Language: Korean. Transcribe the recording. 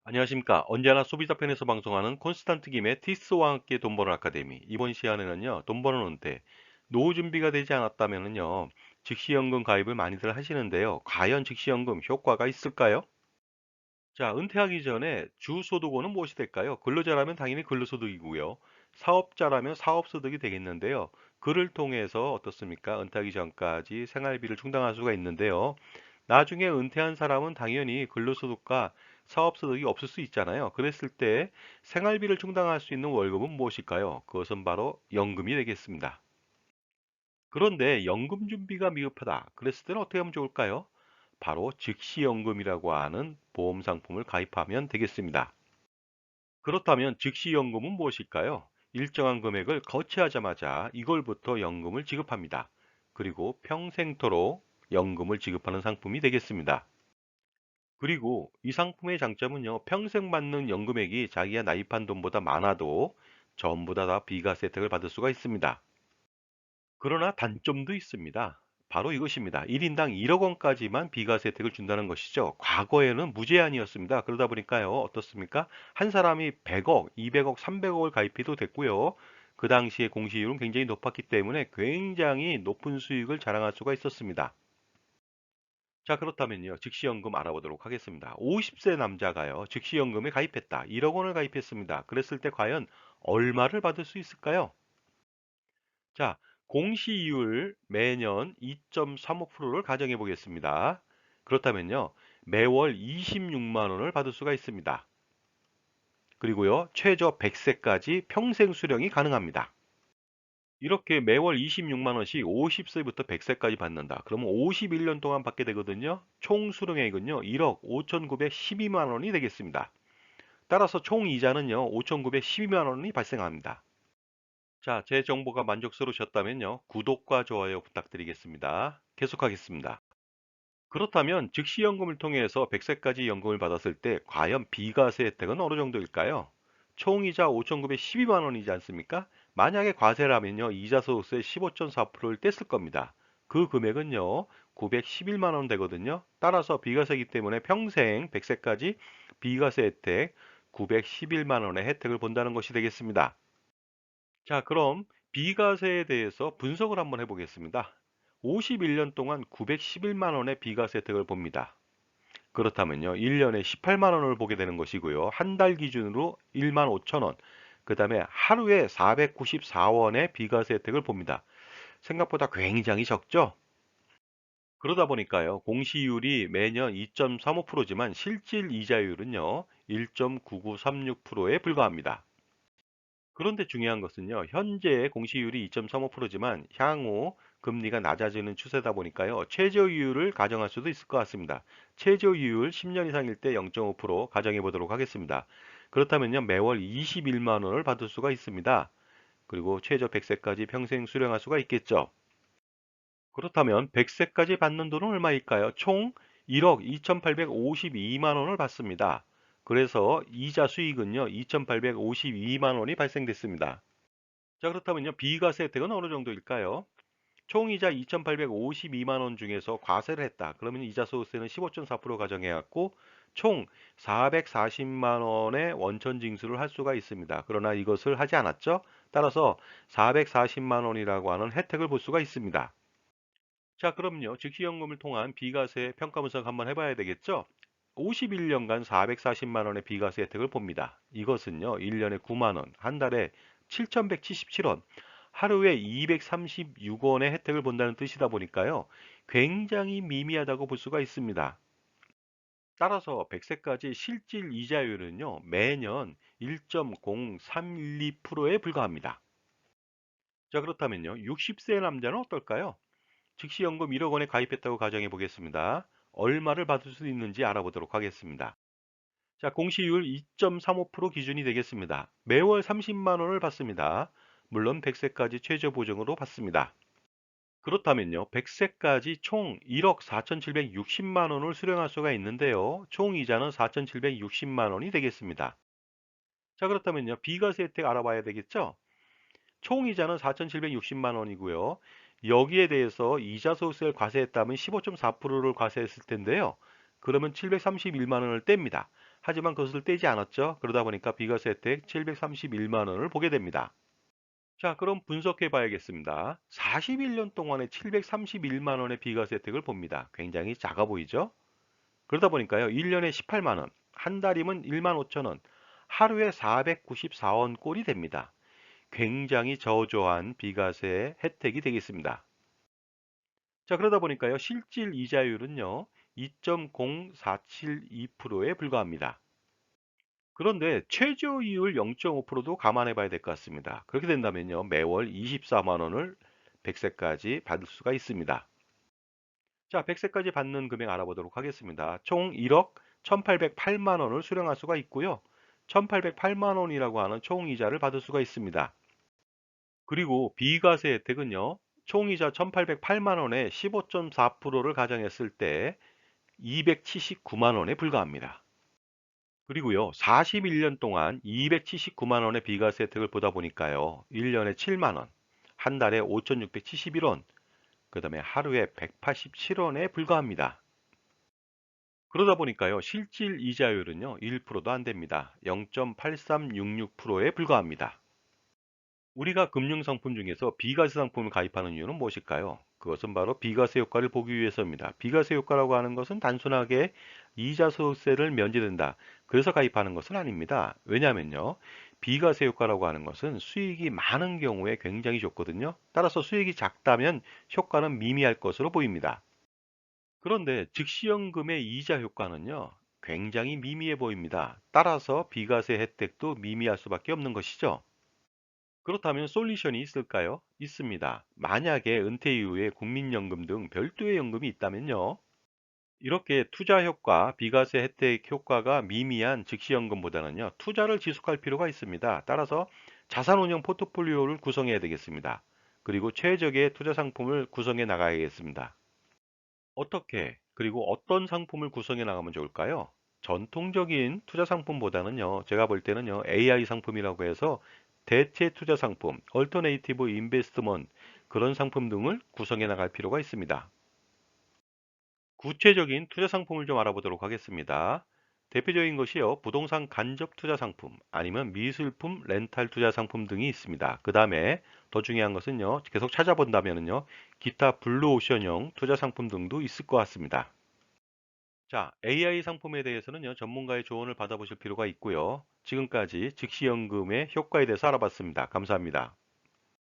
안녕하십니까. 언제나 소비자 편에서 방송하는 콘스탄트 김의 티스와 함께 돈 버는 아카데미. 이번 시간에는요, 돈 버는 은퇴. 노후 준비가 되지 않았다면은요, 즉시연금 가입을 많이들 하시는데요. 과연 즉시연금 효과가 있을까요? 자, 은퇴하기 전에 주소득원은 무엇이 될까요? 근로자라면 당연히 근로소득이고요. 사업자라면 사업소득이 되겠는데요. 그를 통해서 어떻습니까? 은퇴하기 전까지 생활비를 충당할 수가 있는데요. 나중에 은퇴한 사람은 당연히 근로소득과 사업소득이 없을 수 있잖아요. 그랬을 때 생활비를 충당할 수 있는 월급은 무엇일까요? 그것은 바로 연금이 되겠습니다. 그런데 연금 준비가 미흡하다. 그랬을 때는 어떻게 하면 좋을까요? 바로 즉시연금이라고 하는 보험 상품을 가입하면 되겠습니다. 그렇다면 즉시연금은 무엇일까요? 일정한 금액을 거치하자마자 이걸부터 연금을 지급합니다. 그리고 평생토록 연금을 지급하는 상품이 되겠습니다. 그리고 이 상품의 장점은요, 평생 받는 연금액이 자기가 납입한 돈보다 많아도 전부 다 비과세 혜택을 받을 수가 있습니다. 그러나 단점도 있습니다. 바로 이것입니다. 1인당 1억 원까지만 비과세 혜택을 준다는 것이죠. 과거에는 무제한이었습니다. 그러다 보니까요, 어떻습니까? 한 사람이 100억, 200억, 300억을 가입해도 됐고요. 그 당시에 공시율은 굉장히 높았기 때문에 굉장히 높은 수익을 자랑할 수가 있었습니다. 자, 그렇다면요. 즉시연금 알아보도록 하겠습니다. 50세 남자가요. 즉시연금에 가입했다. 1억 원을 가입했습니다. 그랬을 때 과연 얼마를 받을 수 있을까요? 자, 공시이율 매년 2.35%를 가정해 보겠습니다. 그렇다면요. 매월 26만 원을 받을 수가 있습니다. 그리고요. 최저 100세까지 평생 수령이 가능합니다. 이렇게 매월 26만 원씩 50세부터 100세까지 받는다. 그러면 51년 동안 받게 되거든요. 총 수령액은요. 1억 5,912만 원이 되겠습니다. 따라서 총 이자는요. 5,912만 원이 발생합니다. 자, 제 정보가 만족스러우셨다면요. 구독과 좋아요 부탁드리겠습니다. 계속하겠습니다. 그렇다면 즉시연금을 통해서 100세까지 연금을 받았을 때 과연 비과세 혜택은 어느 정도일까요? 총이자 5,912만 원이지 않습니까? 만약에 과세라면요. 이자 소득세 15.4%를 뗐을 겁니다. 그 금액은요. 911만 원 되거든요. 따라서 비과세이기 때문에 평생 100세까지 비과세 혜택 911만 원의 혜택을 본다는 것이 되겠습니다. 자, 그럼 비과세에 대해서 분석을 한번 해보겠습니다. 51년 동안 911만 원의 비과세 혜택을 봅니다. 그렇다면요, 1년에 18만 원을 보게 되는 것이고요. 한 달 기준으로 1만 5천 원, 그 다음에 하루에 494원의 비과세 혜택을 봅니다. 생각보다 굉장히 적죠? 그러다 보니까요, 공시율이 매년 2.35%지만 실질 이자율은요, 1.9936%에 불과합니다. 그런데 중요한 것은요, 현재 공시율이 2.35%지만 향후 금리가 낮아지는 추세다 보니까요, 최저이율을 가정할 수도 있을 것 같습니다. 최저이율 10년 이상일 때 0.5% 가정해 보도록 하겠습니다. 그렇다면요, 매월 21만 원을 받을 수가 있습니다. 그리고 최저 100세까지 평생 수령할 수가 있겠죠. 그렇다면 100세까지 받는 돈은 얼마일까요? 총 1억 2,852만 원을 받습니다. 그래서 이자 수익은요, 2,852만 원이 발생됐습니다. 자, 그렇다면요, 비과세 혜택은 어느 정도일까요? 총이자 2,852만 원 중에서 과세를 했다. 그러면 이자 소득세는 15.4% 가정해갖고 총 440만 원의 원천 징수를 할 수가 있습니다. 그러나 이것을 하지 않았죠. 따라서 440만 원이라고 하는 혜택을 볼 수가 있습니다. 자, 그럼요. 즉시연금을 통한 비과세 평가 분석 한번 해봐야 되겠죠? 51년간 440만 원의 비과세 혜택을 봅니다. 이것은요, 1년에 9만 원, 한 달에 7,177원, 하루에 236원의 혜택을 본다는 뜻이다 보니까요, 굉장히 미미하다고 볼 수가 있습니다. 따라서 100세까지 실질 이자율은요, 매년 1.0312%에 불과합니다. 자, 그렇다면요, 60세 남자는 어떨까요? 즉시연금 1억 원에 가입했다고 가정해 보겠습니다. 얼마를 받을 수 있는지 알아보도록 하겠습니다. 자, 공시율 2.35% 기준이 되겠습니다. 매월 30만 원을 받습니다. 물론 100세까지 최저 보정으로 받습니다. 그렇다면요, 100세까지 총 1억 4,760만 원을 수령할 수가 있는데요. 총 이자는 4,760만 원이 되겠습니다. 자, 그렇다면요, 비과세 혜택 알아봐야 되겠죠? 총 이자는 4,760만 원이고요. 여기에 대해서 이자 소득세를 과세했다면 15.4%를 과세했을 텐데요. 그러면 731만 원을 뗍니다. 하지만 그것을 떼지 않았죠. 그러다 보니까 비과세 혜택 731만 원을 보게 됩니다. 자, 그럼 분석해 봐야겠습니다. 41년 동안에 731만 원의 비과세 혜택을 봅니다. 굉장히 작아 보이죠? 그러다 보니까요, 1년에 18만 원, 한 달이면 1만 5천 원, 하루에 494원 꼴이 됩니다. 굉장히 저조한 비과세 혜택이 되겠습니다. 자, 그러다 보니까요, 실질 이자율은요, 2.0472%에 불과합니다. 그런데 최저이율 0.5%도 감안해 봐야 될 것 같습니다. 그렇게 된다면요, 매월 24만 원을 100세까지 받을 수가 있습니다. 자, 100세까지 받는 금액 알아보도록 하겠습니다. 총 1억 1,808만 원을 수령할 수가 있고요. 1,808만 원이라고 하는 총이자를 받을 수가 있습니다. 그리고 비과세 혜택은요, 총이자 1,808만 원에 15.4%를 가정했을 때 279만 원에 불과합니다. 그리고요, 41년 동안 279만 원의 비과세 혜택을 보다 보니까요, 1년에 7만 원, 한 달에 5,671원, 그 다음에 하루에 187원에 불과합니다. 그러다 보니까요, 실질 이자율은요, 1%도 안 됩니다. 0.8366%에 불과합니다. 우리가 금융상품 중에서 비과세 상품을 가입하는 이유는 무엇일까요? 그것은 바로 비과세 효과를 보기 위해서입니다. 비과세 효과라고 하는 것은 단순하게 이자 소득세를 면제된다, 그래서 가입하는 것은 아닙니다. 왜냐하면요, 비과세 효과라고 하는 것은 수익이 많은 경우에 굉장히 좋거든요. 따라서 수익이 작다면 효과는 미미할 것으로 보입니다. 그런데 즉시연금의 이자 효과는요, 굉장히 미미해 보입니다. 따라서 비과세 혜택도 미미할 수밖에 없는 것이죠. 그렇다면 솔루션이 있을까요? 있습니다. 만약에 은퇴 이후에 국민연금 등 별도의 연금이 있다면요, 이렇게 투자 효과, 비과세 혜택 효과가 미미한 즉시연금보다는요, 투자를 지속할 필요가 있습니다. 따라서 자산운용 포트폴리오를 구성해야 되겠습니다. 그리고 최적의 투자 상품을 구성해 나가야겠습니다. 어떻게, 그리고 어떤 상품을 구성해 나가면 좋을까요? 전통적인 투자 상품보다는요, 제가 볼 때는요, AI 상품이라고 해서 대체 투자 상품, 얼터네이티브 인베스트먼트, 그런 상품 등을 구성해 나갈 필요가 있습니다. 구체적인 투자 상품을 좀 알아보도록 하겠습니다. 대표적인 것이요, 부동산 간접 투자 상품, 아니면 미술품 렌탈 투자 상품 등이 있습니다. 그 다음에 더 중요한 것은요, 계속 찾아본다면요, 기타 블루오션형 투자 상품 등도 있을 것 같습니다. 자, AI 상품에 대해서는요, 전문가의 조언을 받아보실 필요가 있고요. 지금까지 즉시연금의 효과에 대해서 알아봤습니다. 감사합니다.